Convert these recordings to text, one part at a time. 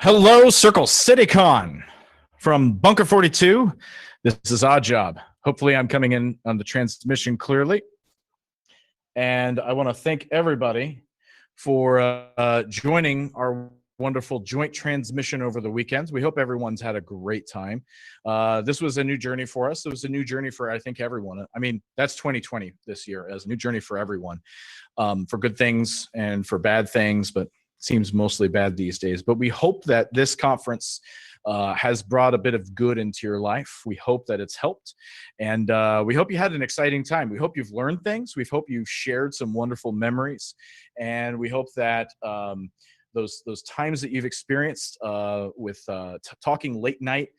Hello, CircleCityCon from Bunker 42. This is Odd Job. Hopefully, I'm coming in on the transmission clearly. And I want to thank everybody for joining our wonderful joint transmission over the weekends. We hope everyone's had a great time. This was a new journey for us. It was a new journey for, I think, everyone. I mean, that's 2020 this year as a new journey for everyone, for good things and for bad things, but seems mostly bad these days. But we hope that this conference has brought a bit of good into your life. We hope that it's helped. And we hope you had an exciting time. We hope you've learned things. We hope you've shared some wonderful memories. And we hope that those times that you've experienced with talking late night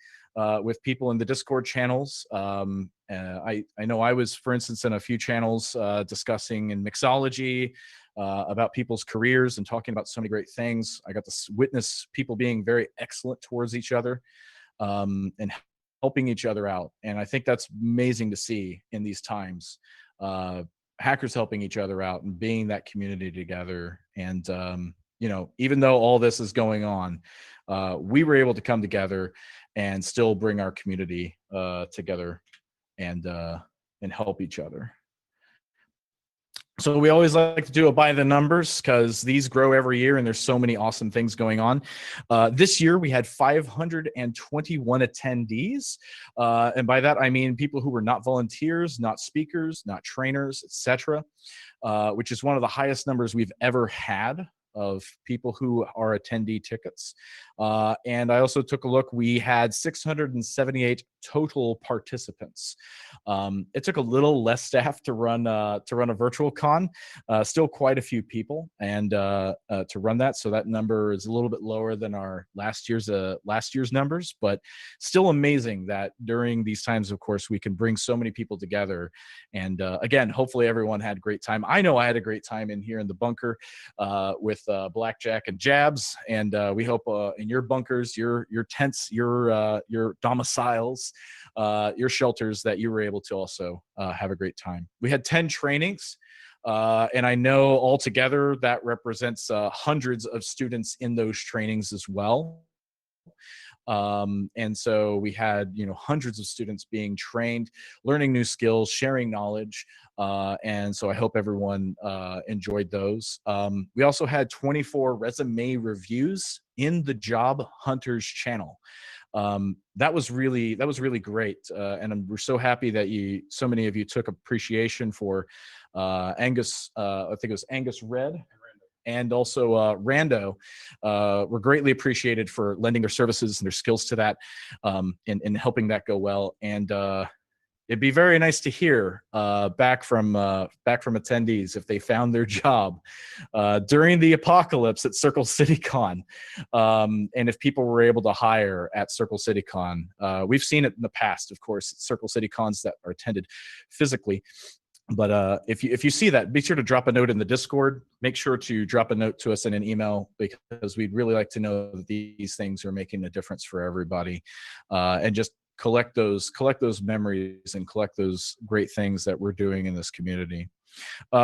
with people in the Discord channels. I know I was, for instance, in a few channels discussing in mixology, about people's careers and talking about so many great things. I got to witness people being very excellent towards each other and helping each other out. And I think that's amazing to see in these times. Hackers helping each other out and being that community together. And, you know, even though all this is going on, we were able to come together and still bring our community together and help each other. So we always like to do it by the numbers because these grow every year and there's so many awesome things going on. This year we had 521 attendees. And by that, I mean people who were not volunteers, not speakers, not trainers, etc., which is one of the highest numbers we've ever had of people who are attendee tickets. And I also took a look. We had 678 total participants. It took a little less staff to run a virtual con. Still quite a few people, and to run that. So that number is a little bit lower than our last year's numbers, but still amazing that during these times, of course, we can bring so many people together. And again, hopefully everyone had a great time. I know I had a great time in here in the bunker with blackjack and jabs, and we hope in your bunkers, your tents, your domiciles, your shelters, that you were able to also have a great time. We had 10 trainings, and I know altogether that represents hundreds of students in those trainings as well. And so we had, you know, hundreds of students being trained, learning new skills, sharing knowledge. And so I hope everyone enjoyed those. We also had 24 resume reviews in the Job Hunters channel. That was really great. And we're so happy that so many of you took appreciation for Angus, I think it was Angus Red, and also Rando were greatly appreciated for lending their services and their skills to that, in helping that go well. And it'd be very nice to hear back from attendees if they found their job during the apocalypse at CircleCityCon, and if people were able to hire at CircleCityCon. We've seen it in the past, of course, at CircleCityCons that are attended physically. But if you see that, be sure to drop a note in the Discord. Make sure to drop a note to us in an email, because we'd really like to know that these things are making a difference for everybody, and just collect those memories and collect those great things that we're doing in this community.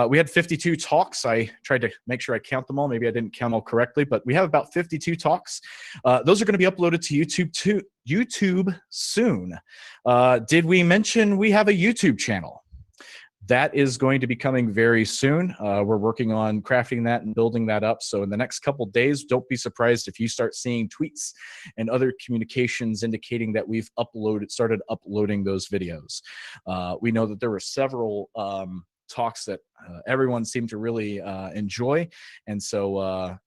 We had 52 talks. I tried to make sure I count them all. Maybe I didn't count all correctly, but we have about 52 talks. Those are going to be uploaded to YouTube soon. Did we mention we have a YouTube channel? That is going to be coming very soon. We're working on crafting that and building that up. So in the next couple days, don't be surprised if you start seeing tweets and other communications indicating that we've started uploading those videos. We know that there were several talks that everyone seemed to really enjoy. And so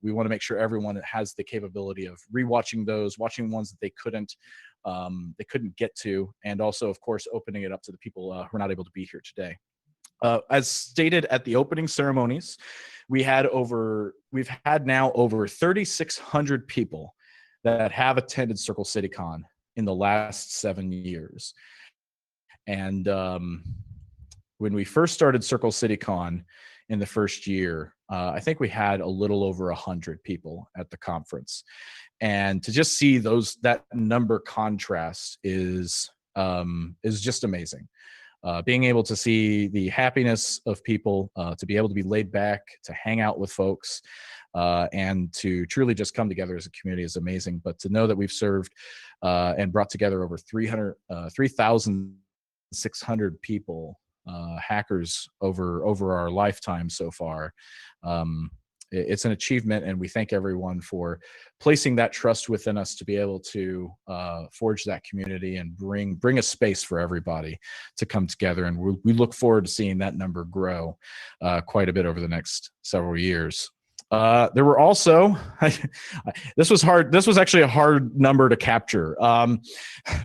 we want to make sure everyone has the capability of rewatching those, watching ones that they couldn't get to, and also, of course, opening it up to the people who are not able to be here today. As stated at the opening ceremonies, we've had now over 3,600 people that have attended CircleCityCon in the last 7 years. And when we first started CircleCityCon in the first year, I think we had a little over 100 people at the conference. And to just see that number contrast is just amazing. being able to see the happiness of people, to be able to be laid back, to hang out with folks, and to truly just come together as a community is amazing. But to know that we've served and brought together over 3,600 people, hackers over our lifetime so far, it's an achievement, and we thank everyone for placing that trust within us to be able to forge that community and bring a space for everybody to come together. And we look forward to seeing that number grow quite a bit over the next several years. There were also, this was hard. This was actually a hard number to capture,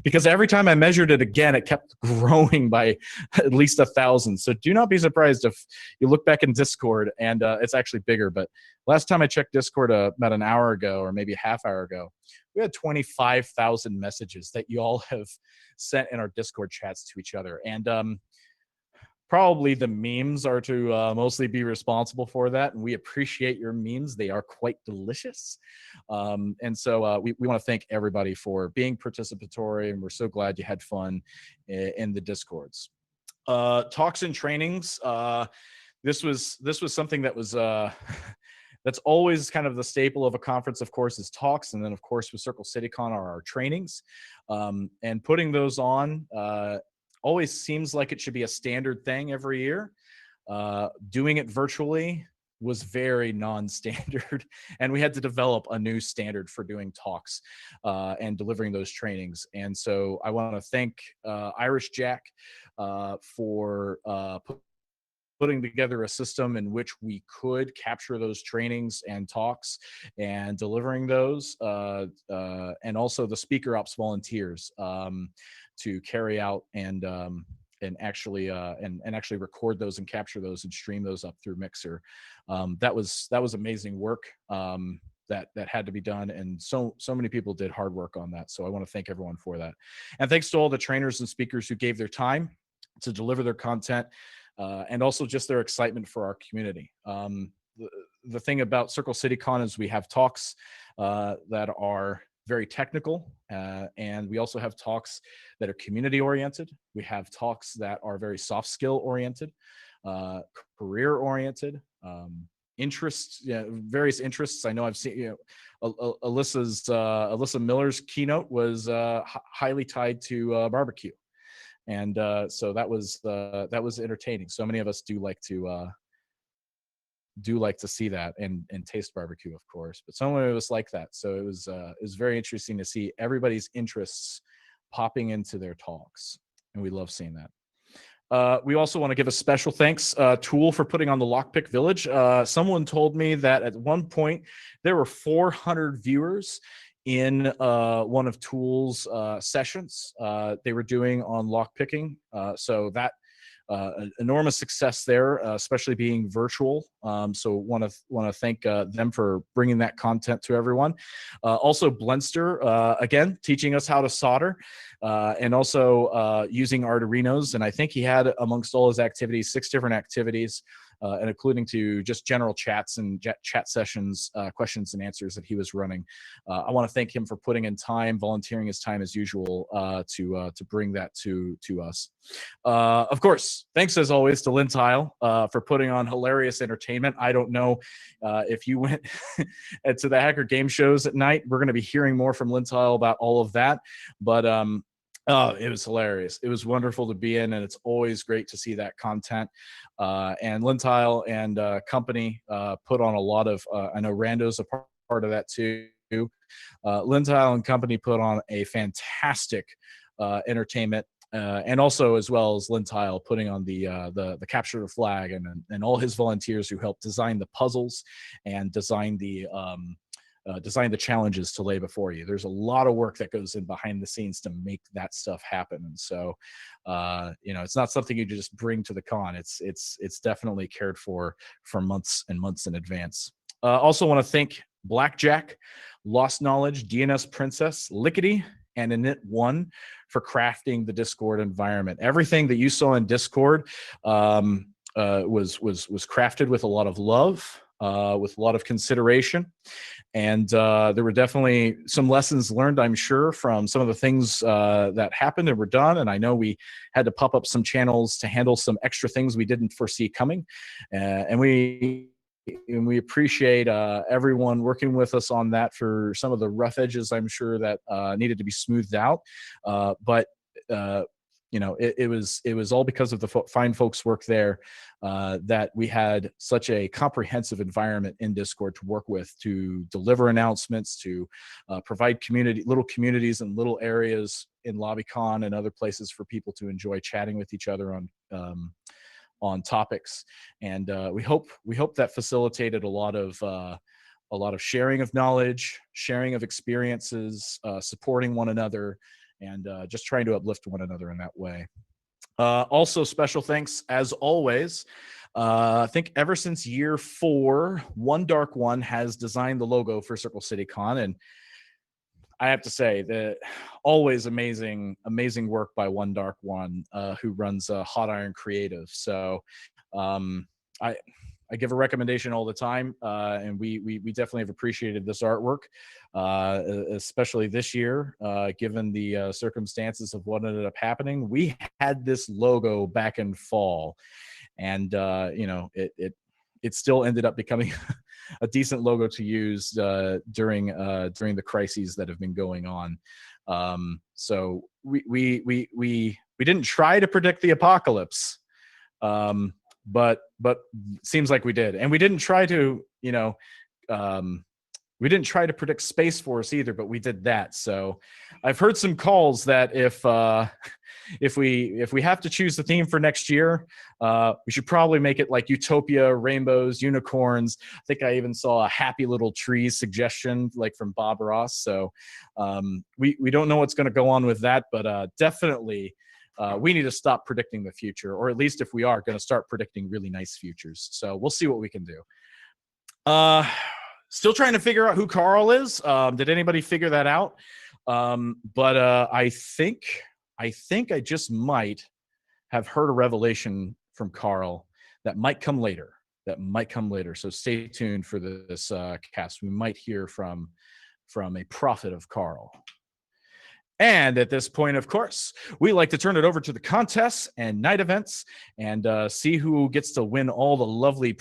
because every time I measured it again, it kept growing by at least 1,000. So do not be surprised if you look back in Discord and it's actually bigger. But last time I checked Discord about an hour ago, or maybe a half hour ago, we had 25,000 messages that you all have sent in our Discord chats to each other. And probably the memes are to mostly be responsible for that, and we appreciate your memes. They are quite delicious. And so we want to thank everybody for being participatory, and we're so glad you had fun in the Discords. Talks and trainings. This was something that was that's always kind of the staple of a conference, of course, is talks. And then, of course, with CircleCityCon are our trainings. And putting those on always seems like it should be a standard thing every year. Doing it virtually was very non-standard, and we had to develop a new standard for doing talks and delivering those trainings. And so I want to thank Irish Jack for putting together a system in which we could capture those trainings and talks and delivering those, and also the speaker ops volunteers to carry out and actually record those and capture those and stream those up through Mixer. That was amazing work that had to be done, and so many people did hard work on that. So I want to thank everyone for that, and thanks to all the trainers and speakers who gave their time to deliver their content, and also just their excitement for our community. The thing about CircleCityCon is we have talks that are very technical, and we also have talks that are community oriented. We have talks that are very soft skill oriented, career oriented, interests, various interests. I know I've seen, Alyssa Miller's keynote was highly tied to barbecue, and so that was entertaining. So many of us do like to see that and taste barbecue, of course, but some of us like that. So it was very interesting to see everybody's interests popping into their talks, and we love seeing that. We also want to give a special thanks Tool for putting on the Lockpick Village. Someone told me that at one point there were 400 viewers in one of Tool's sessions they were doing on lockpicking. So that enormous success there, especially being virtual. So want to thank them for bringing that content to everyone. Also Blenster, again, teaching us how to solder, and also using Arduinos. And I think he had, amongst all his activities, 6 different activities, and including to just general chats and chat sessions, questions and answers that he was running. I want to thank him for putting in time, volunteering his time as usual, to bring that to us. Of course, thanks as always to Lynn Tile for putting on hilarious entertainment. I don't know if you went to the Hacker Game shows at night. We're going to be hearing more from Lynn Tile about all of that, but it was hilarious. It was wonderful to be in, and it's always great to see that content. And Lynn Tile and company put on a lot of, I know Rando's a part of that too. Lynn Tile and company put on a fantastic entertainment, and also as well as Lynn Tile putting on the capture the flag, and all his volunteers who helped design the puzzles and design the challenges to lay before you. There's a lot of work that goes in behind the scenes to make that stuff happen. And so, it's not something you just bring to the con. It's definitely cared for months and months in advance. Also want to thank Blackjack, Lost Knowledge, DNS Princess, Lickety, and Init1 for crafting the Discord environment. Everything that you saw in Discord was crafted with a lot of love. with a lot of consideration. And there were definitely some lessons learned, I'm sure, from some of the things that happened and were done. And I know we had to pop up some channels to handle some extra things we didn't foresee coming. And we appreciate everyone working with us on that for some of the rough edges, I'm sure, that needed to be smoothed out. But you know, it was all because of the fine folks work there that we had such a comprehensive environment in Discord to work with, to deliver announcements, to provide little communities and little areas in LobbyCon and other places for people to enjoy chatting with each other on topics. And we hope that facilitated a lot of sharing of knowledge, sharing of experiences, supporting one another, and just trying to uplift one another in that way. Also, special thanks, as always. I think ever since year 4, One Dark One has designed the logo for CircleCityCon, and I have to say that always amazing work by One Dark One, who runs Hot Iron Creative. So I give a recommendation all the time, and we definitely have appreciated this artwork, especially this year, given the circumstances of what ended up happening. We had this logo back in fall, and you know, it still ended up becoming a decent logo to use during the crises that have been going on. So we didn't try to predict the apocalypse. But seems like we did. And we didn't try to, you know, we didn't try to predict Space Force either, but we did that. So I've heard some calls that if we have to choose the theme for next year, we should probably make it like utopia, rainbows, unicorns. I think I even saw a happy little trees suggestion, like from Bob Ross. So we don't know what's going to go on with that, but definitely we need to stop predicting the future, or at least if we are going to start predicting really nice futures. So we'll see what we can do. Still trying to figure out who Carl is. Did anybody figure that out? But I think I just might have heard a revelation from Carl that might come later. So stay tuned for this cast. We might hear from a prophet of Carl. And at this point, of course, we like to turn it over to the contests and night events and see who gets to win all the lovely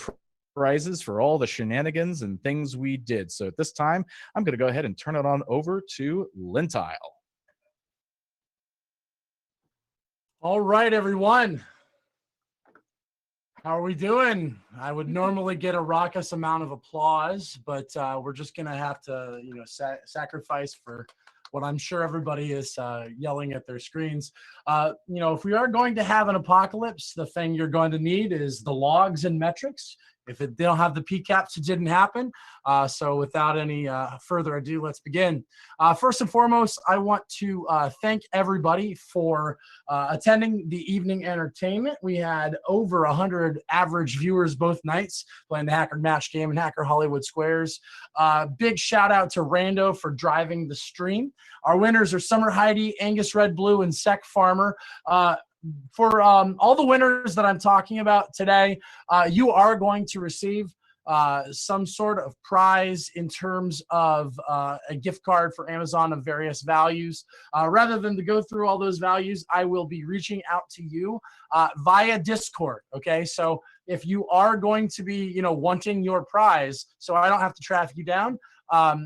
prizes for all the shenanigans and things we did. So at this time, I'm going to go ahead and turn it on over to Lintile. All right, everyone. How are we doing? I would normally get a raucous amount of applause, but we're just going to have to, you know, sacrifice for what I'm sure everybody is yelling at their screens. You know, if we are going to have an apocalypse, the thing you're going to need is the logs and metrics. If they don't have the PCAPs, it didn't happen. So without any further ado, let's begin. First and foremost, I want to thank everybody for attending the evening entertainment. We had over 100 average viewers both nights playing the Hacker Match game and Hacker Hollywood Squares. Big shout out to Rando for driving the stream. Our winners are Summer Heidi, Angus Red Blue, and Sec Farmer. For all the winners that I'm talking about today, you are going to receive some sort of prize in terms of a gift card for Amazon of various values. Rather than to go through all those values, I will be reaching out to you via Discord. Okay, so if you are going to be, you know, wanting your prize, so I don't have to track you down,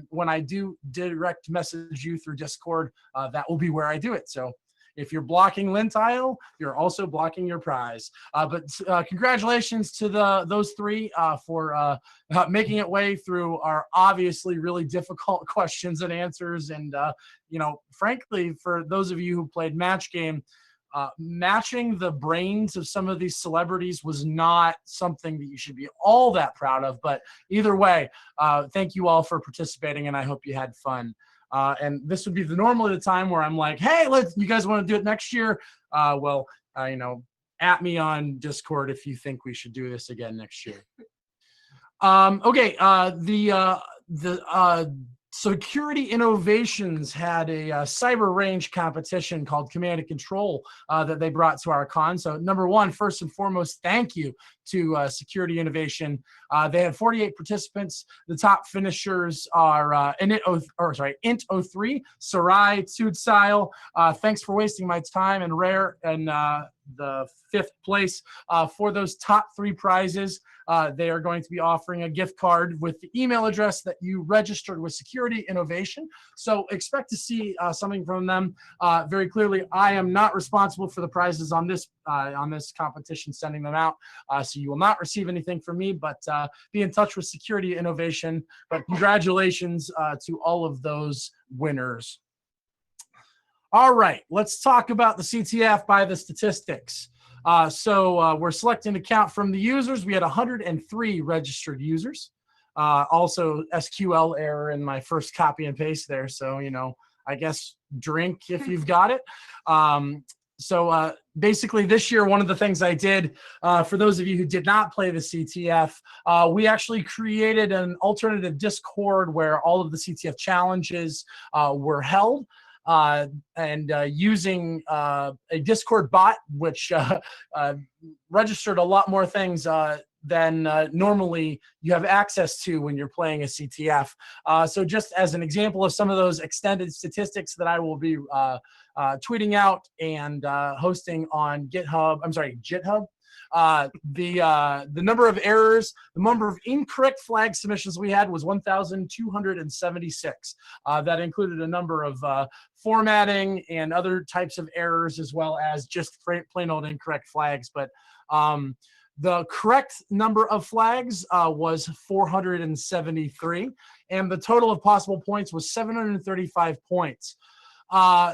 when I do direct message you through Discord, that will be where I do it. So if you're blocking Lintile, you're also blocking your prize. But congratulations to those three for making it way through our obviously really difficult questions and answers. And, you know, frankly, for those of you who played Match Game, matching the brains of some of these celebrities was not something that you should be all that proud of. But either way, thank you all for participating, and I hope you had fun. And this would be normally the time where I'm like, hey, you guys want to do it next year? Well, you know, at me on Discord if you think we should do this again next year. Okay, the Security Innovations had a cyber range competition called Command and Control that they brought to our con. So number one, first and foremost, thank you to Security Innovation. They had 48 participants. The top finishers are Int03, Sarai, Tootsile. Thanks for wasting my time, and Rare and the 5th place for those top 3 prizes. They are going to be offering a gift card with the email address that you registered with Security Innovation. So expect to see something from them very clearly. I am not responsible for the prizes on this competition, sending them out. So you will not receive anything from me, but be in touch with Security Innovation. But congratulations to all of those winners. All right, let's talk about the CTF by the statistics. So we're selecting account from the users. We had 103 registered users. Also SQL error in my first copy and paste there. So, you know, I guess drink if you've got it. Basically this year, one of the things I did, for those of you who did not play the CTF, we actually created an alternative Discord where all of the CTF challenges were held. Using a Discord bot, which registered a lot more things than normally you have access to when you're playing a CTF. So just as an example of some of those extended statistics that I will be tweeting out and hosting on GitHub, the number of errors, the number of incorrect flag submissions we had was 1,276. That included a number of formatting and other types of errors, as well as just plain old incorrect flags. But the correct number of flags was 473, and the total of possible points was 735 points.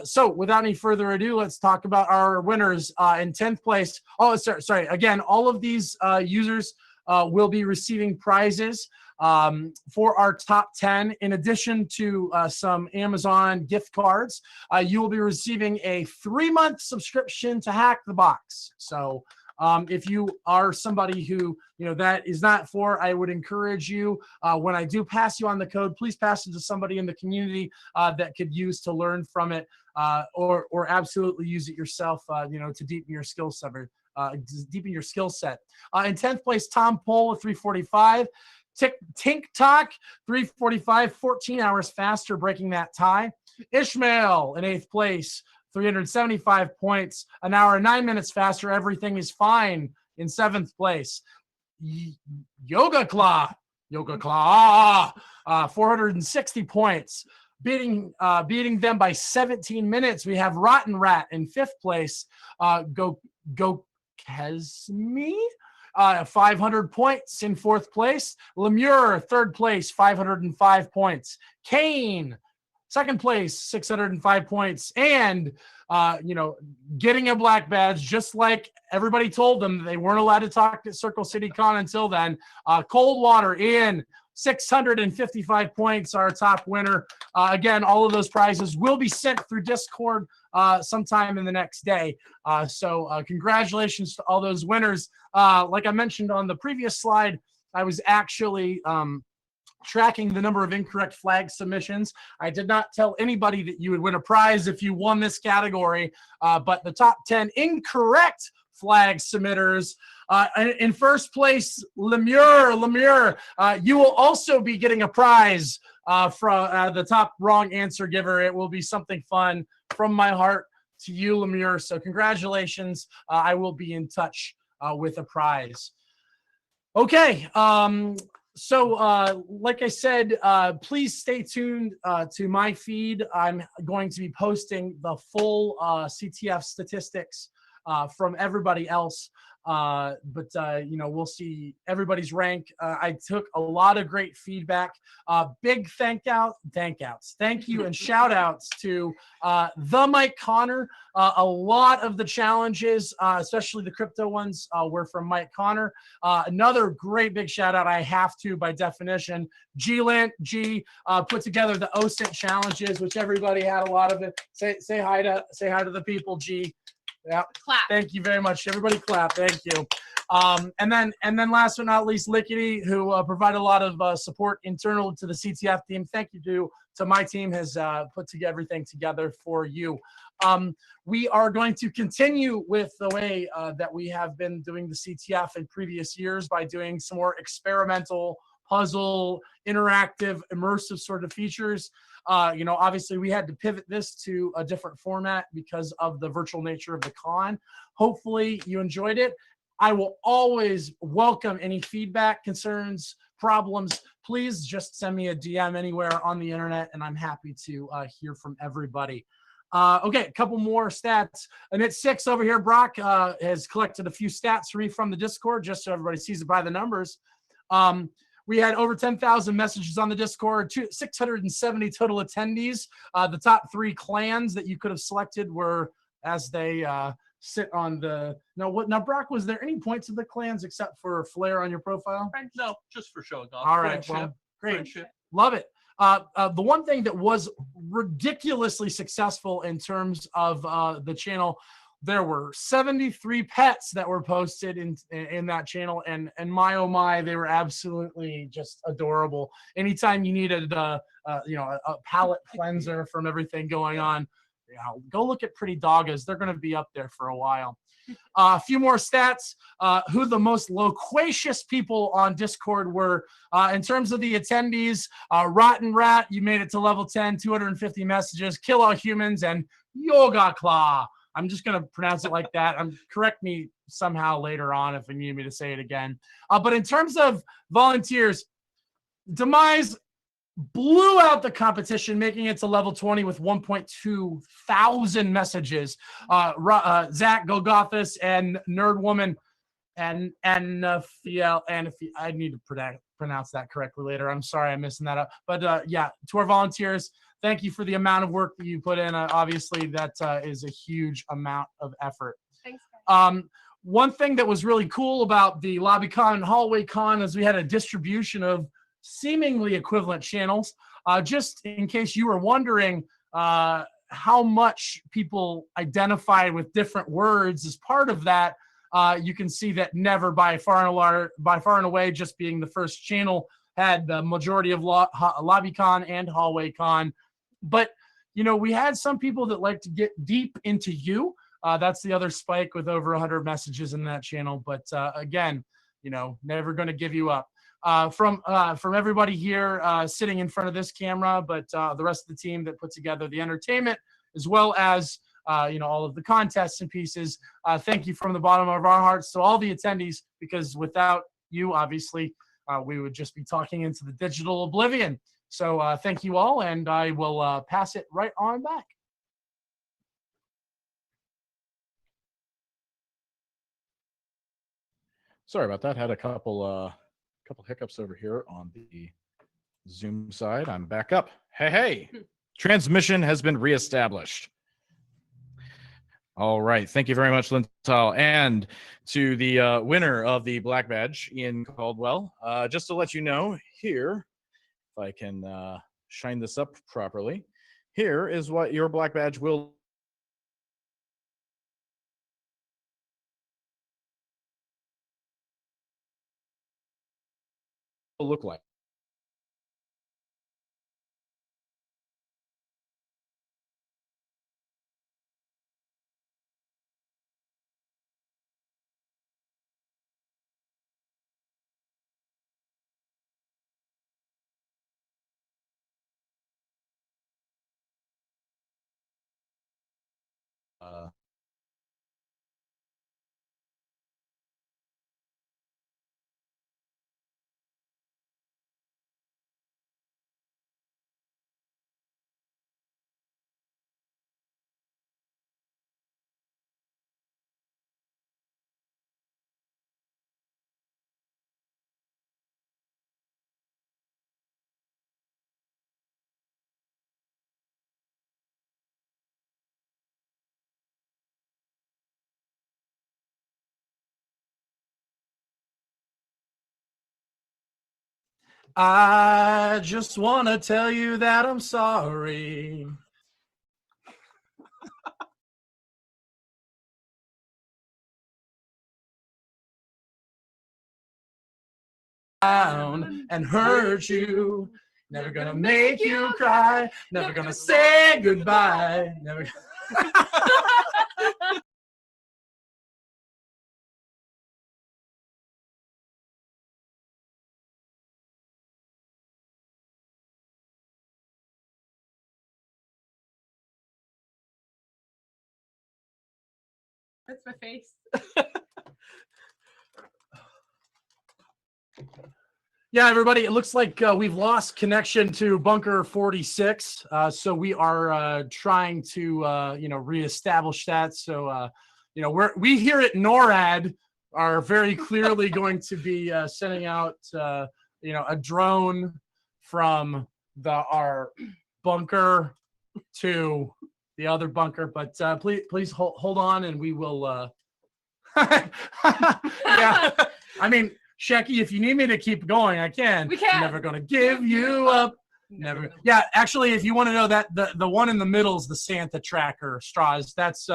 So without any further ado, let's talk about our winners. In 10th place, sorry, again, all of these users will be receiving prizes for our top 10. In addition to some Amazon gift cards, you will be receiving a 3-month subscription to Hack the Box. So if you are somebody who, you know, that is not for, I would encourage you, when I do pass you on the code, please pass it to somebody in the community that could use to learn from it, or absolutely use it yourself, you know, to deepen your skill set. In 10th place, Tom Pohl with 345. Tink Talk 345, 14 hours faster, breaking that tie. Ishmael in 8th place, 375 points, an hour and 9 minutes faster. Everything is fine in 7th place. Yoga Claw, 460 points, beating them by 17 minutes. We have Rotten Rat in 5th place. Go Kesme, 500 points in 4th place. Lemure, 3rd place, 505 points. Kane, 2nd place, 605 points. And, you know, getting a black badge, just like everybody told them they weren't allowed to talk at CircleCityCon until then. Cold Water in 655 points, our top winner. Again, all of those prizes will be sent through Discord sometime in the next day. So congratulations to all those winners. Like I mentioned on the previous slide, I was actually tracking the number of incorrect flag submissions. I did not tell anybody that you would win a prize if you won this category, but the top 10 incorrect flag submitters. In 1st place, Lemure, you will also be getting a prize from the top wrong answer giver. It will be something fun from my heart to you, Lemure. So congratulations. I will be in touch with a prize. Okay. So like I said, please stay tuned to my feed. I'm going to be posting the full CTF statistics from everybody else. You know, we'll see everybody's rank. I took a lot of great feedback. Big thank you and shout outs to the Mike Connor. A lot of the challenges, especially the crypto ones, were from Mike Connor. Another great big shout out, I have to by definition, G put together the OSINT challenges, which everybody had a lot of it. Say hi to the people, G. Yeah. Clap. Thank you very much. Everybody clap. Thank you. And then last but not least, Lickety, who provide a lot of support internal to the CTF team. Thank you to my team has put everything together for you. We are going to continue with the way that we have been doing the CTF in previous years by doing some more experimental, puzzle, interactive, immersive sort of features. Obviously we had to pivot this to a different format because of the virtual nature of the con. Hopefully you enjoyed it. I will always welcome any feedback, concerns, problems. Please just send me a DM anywhere on the internet, and I'm happy to hear from everybody. Okay, a couple more stats. And at 6 over here, Brock has collected a few stats for me from the Discord, just so everybody sees it by the numbers. We had over 10,000 messages on the Discord, 670 total attendees. The top 3 clans that you could have selected were as they sit on the now Brock, was there any points of the clans except for Flair on your profile? No, just for showing off. All right, well, great. Love it. The one thing that was ridiculously successful in terms of the channel, there were 73 pets that were posted in that channel, and my oh my, they were absolutely just adorable. Anytime you needed a palate cleanser from everything going on, go look at Pretty Doggas. They're going to be up there for a while. A few more stats. Who the most loquacious people on Discord were in terms of the attendees. Rotten Rat, you made it to level 10, 250 messages. Kill All Humans and Yoga Claw. I'm just going to pronounce it like that. Correct me somehow later on if you need me to say it again. But in terms of volunteers, Demise blew out the competition, making it to level 20 with 1.2 thousand messages. Zach Golgothus and Nerd Woman and Nephew, I need to pronounce that correctly later. I'm sorry I'm messing that up. But yeah, to our volunteers, thank you for the amount of work that you put in. Obviously, that is a huge amount of effort. Thanks, guys. One thing that was really cool about the LobbyCon and Hallway Con is we had a distribution of seemingly equivalent channels. Just in case you were wondering how much people identify with different words as part of that, you can see that Never by far and away, just being the first channel, had the majority of LobbyCon and Hallway Con. But we had some people that like to get deep into you. That's the other Spike with over 100 messages in that channel. But again, never going to give you up. From everybody here sitting in front of this camera, but the rest of the team that put together the entertainment, as well as all of the contests and pieces. Thank you from the bottom of our hearts to all the attendees, because without you, obviously, we would just be talking into the digital oblivion. So thank you all, and I will pass it right on back. Sorry about that. Had a couple hiccups over here on the Zoom side. I'm back up. Hey. Transmission has been reestablished. All right. Thank you very much, Lintal. And to the winner of the Black Badge, Ian Caldwell. Just to let you know here, if I can shine this up properly, here is what your Black Badge will look like. I just want to tell you that I'm sorry. down and hurt you. Never gonna make you cry. Never gonna say goodbye. Never. That's my face. Yeah, everybody, it looks like we've lost connection to Bunker 46. So we are trying to, reestablish that. So, we here at NORAD are very clearly going to be sending out, a drone from our bunker to the other bunker. But please hold on, and we will. Yeah, I mean. Shecky, if you need me to keep going, I can. We can. Never gonna give you up. Never. Yeah, actually, if you want to know that the one in the middle is the Santa tracker straws. That's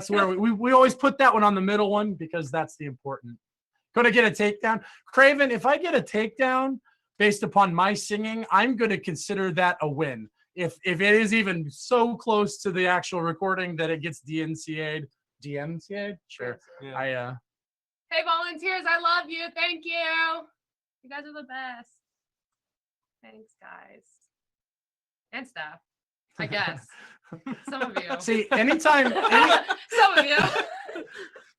where we always put that one on the middle one because that's the important. Gonna get a takedown, Craven. If I get a takedown based upon my singing, I'm gonna consider that a win. If it is even so close to the actual recording that it gets DMCA'd. DMCA'd? Sure. Yeah. Hey, volunteers, I love you. Thank you. You guys are the best. Thanks, guys. And staff, I guess. Some of you. See, anytime Some of you.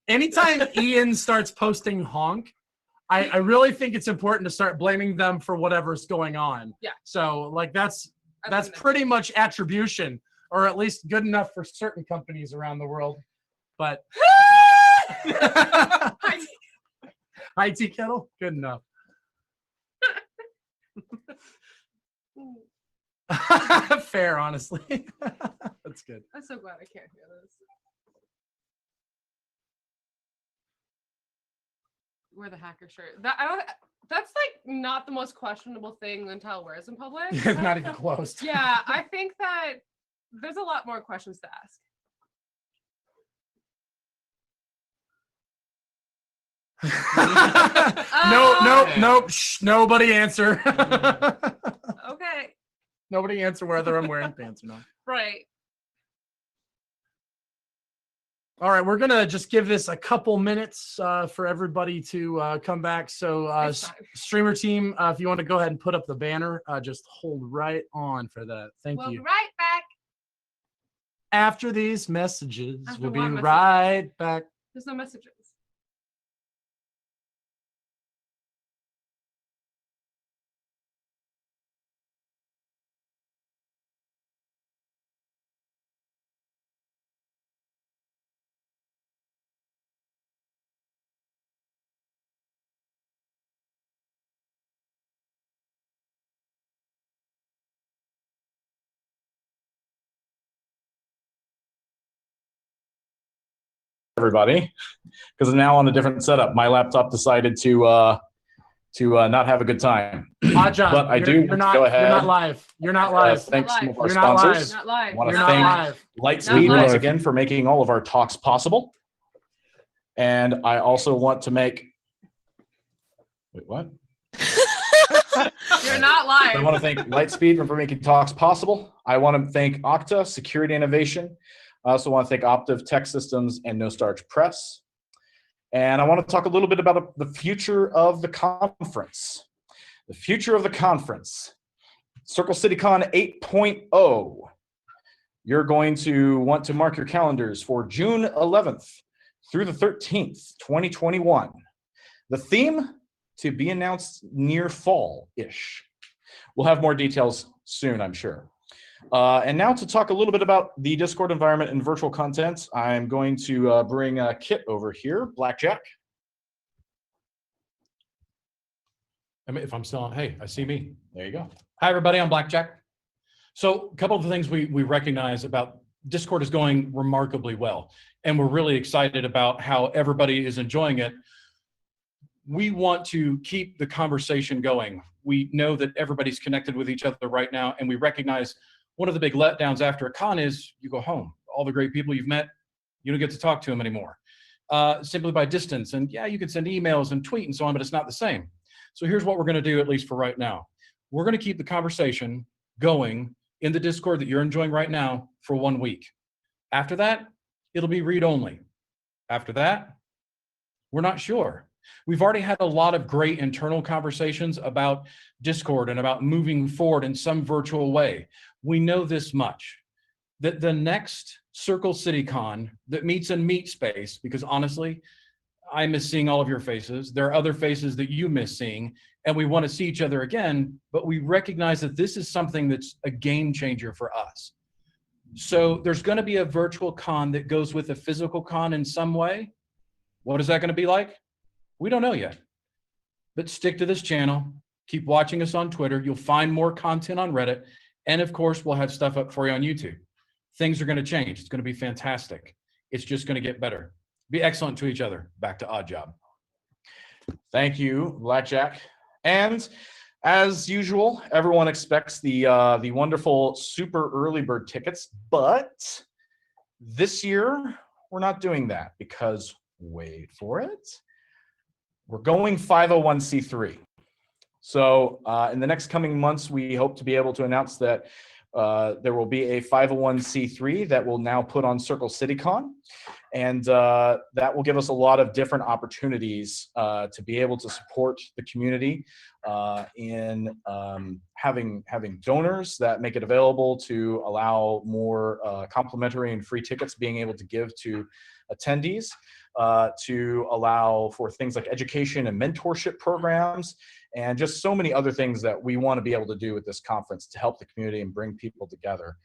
anytime Ian starts posting honk, I really think it's important to start blaming them for whatever's going on. Yeah. So like that's pretty much attribution, or at least good enough for certain companies around the world. But High tea kettle, good enough. Fair, honestly. That's good. I'm so glad I can't hear this. Wear the hacker shirt. That's like not the most questionable thing Lintel wears in public. Not even close. Yeah, I think that there's a lot more questions to ask. Nope. Shh, nobody answer. Okay. Nobody answer whether I'm wearing pants or not. Right. All right, we're gonna just give this a couple minutes for everybody to come back. So, streamer team, if you want to go ahead and put up the banner, just hold right on for that. Thank We'll you. be right back. After these messages, After we'll be what messages? right back. There's no messages. Everybody, because I'm now on a different setup. My laptop decided to not have a good time. Odd job. But I do You're not, go ahead. You're not live. You're not live. Thanks some of our You're not sponsors. Not live. I want to You're not thank live. Lightspeed Not once live. again for making all of our talks possible. And I also want to make. Wait, what? You're not live. I want to thank Lightspeed for making talks possible. I want to thank Okta Security Innovation. I also want to thank Optiv Tech Systems and No Starch Press. And I want to talk a little bit about the future of the conference. The future of the conference. CircleCityCon 8.0. You're going to want to mark your calendars for June 11th through the 13th, 2021. The theme to be announced near fall-ish. We'll have more details soon, I'm sure. And now to talk a little bit about the Discord environment and virtual content, I'm going to bring Kit over here, Blackjack. I mean, if I'm still on, hey, I see me. There you go. Hi, everybody, I'm Blackjack. So a couple of the things we recognize about Discord is going remarkably well, and we're really excited about how everybody is enjoying it. We want to keep the conversation going. We know that everybody's connected with each other right now, and we recognize one of the big letdowns after a con is you go home. All the great people you've met, you don't get to talk to them anymore, simply by distance. And yeah, you can send emails and tweet and so on, but it's not the same. So here's what we're going to do, at least for right now. We're going to keep the conversation going in the Discord that you're enjoying right now for 1 week. After that, it'll be read only. After that, we're not sure. We've already had a lot of great internal conversations about Discord and about moving forward in some virtual way. We know this much, that the next CircleCityCon that meets in meet space, because honestly, I miss seeing all of your faces. There are other faces that you miss seeing, and we want to see each other again, but we recognize that this is something that's a game changer for us. So there's going to be a virtual con that goes with a physical con in some way. What is that going to be like? We don't know yet. But stick to this channel. Keep watching us on Twitter. You'll find more content on Reddit. And of course, we'll have stuff up for you on YouTube. Things are going to change. It's going to be fantastic. It's just going to get better. Be excellent to each other. Back to Odd Job. Thank you, Blackjack. And as usual, everyone expects the wonderful super early bird tickets, but this year we're not doing that because, wait for it, we're going 501c3. So in the next coming months, we hope to be able to announce that there will be a 501c3 that will now put on CircleCityCon. And that will give us a lot of different opportunities to be able to support the community in having donors that make it available to allow more complimentary and free tickets being able to give to attendees, to allow for things like education and mentorship programs, and just so many other things that we want to be able to do with this conference to help the community and bring people together.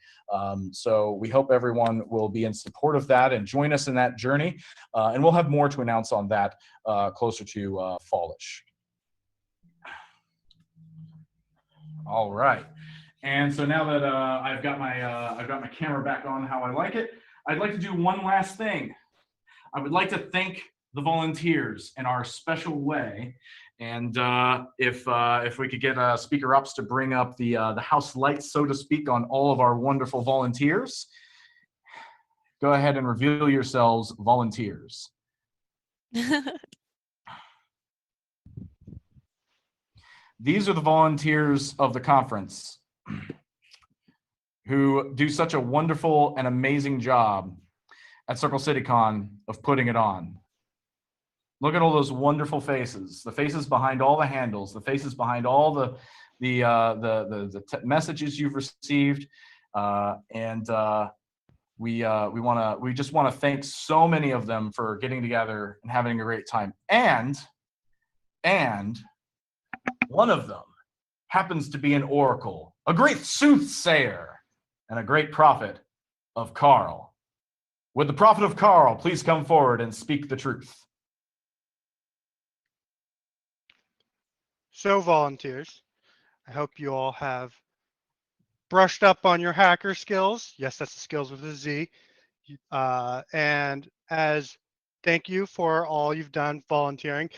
So we hope everyone will be in support of that and join us in that journey. And we'll have more to announce on that closer to fallish. All right. And so now that I've got my camera back on how I like it, I'd like to do one last thing. I would like to thank the volunteers in our special way. And if we could get Speaker Ups to bring up the house lights, so to speak, on all of our wonderful volunteers. Go ahead and reveal yourselves, volunteers. These are the volunteers of the conference who do such a wonderful and amazing job at CircleCityCon of putting it on. Look at all those wonderful faces, the faces behind all the handles, the faces behind all the messages you've received. We just want to thank so many of them for getting together and having a great time. And one of them happens to be an oracle, a great soothsayer, and a great prophet of Carl. Would the prophet of Carl please come forward and speak the truth? So volunteers, I hope you all have brushed up on your hacker skills. Yes, that's the skills with a Z. And as thank you for all you've done volunteering,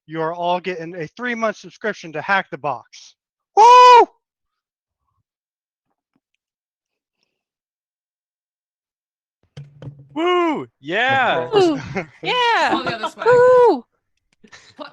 you're all getting a 3-month subscription to Hack the Box. Woo! Woo! Yeah. All Yeah. the other swag. Woo!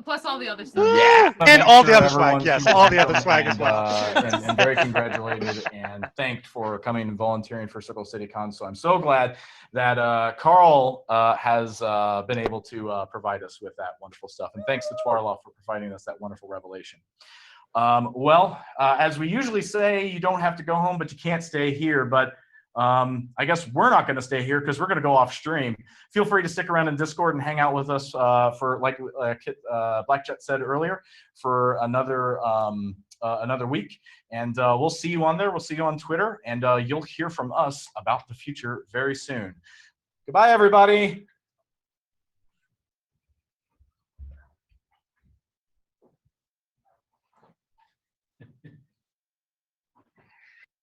Plus all the other stuff. Yeah, I wanna and make all sure the other swag. everyone's Yes, been all the other welcome swag as well. and very congratulated and thanked for coming and volunteering for CircleCityCon. So I'm so glad that Carl has been able to provide us with that wonderful stuff. And thanks to Twarloff for providing us that wonderful revelation. As we usually say, you don't have to go home, but you can't stay here. But I guess we're not going to stay here because we're going to go off stream. Feel free to stick around in Discord and hang out with us for, like Blackjet said earlier, for another week. And we'll see you on there. We'll see you on Twitter, and you'll hear from us about the future very soon. Goodbye, everybody.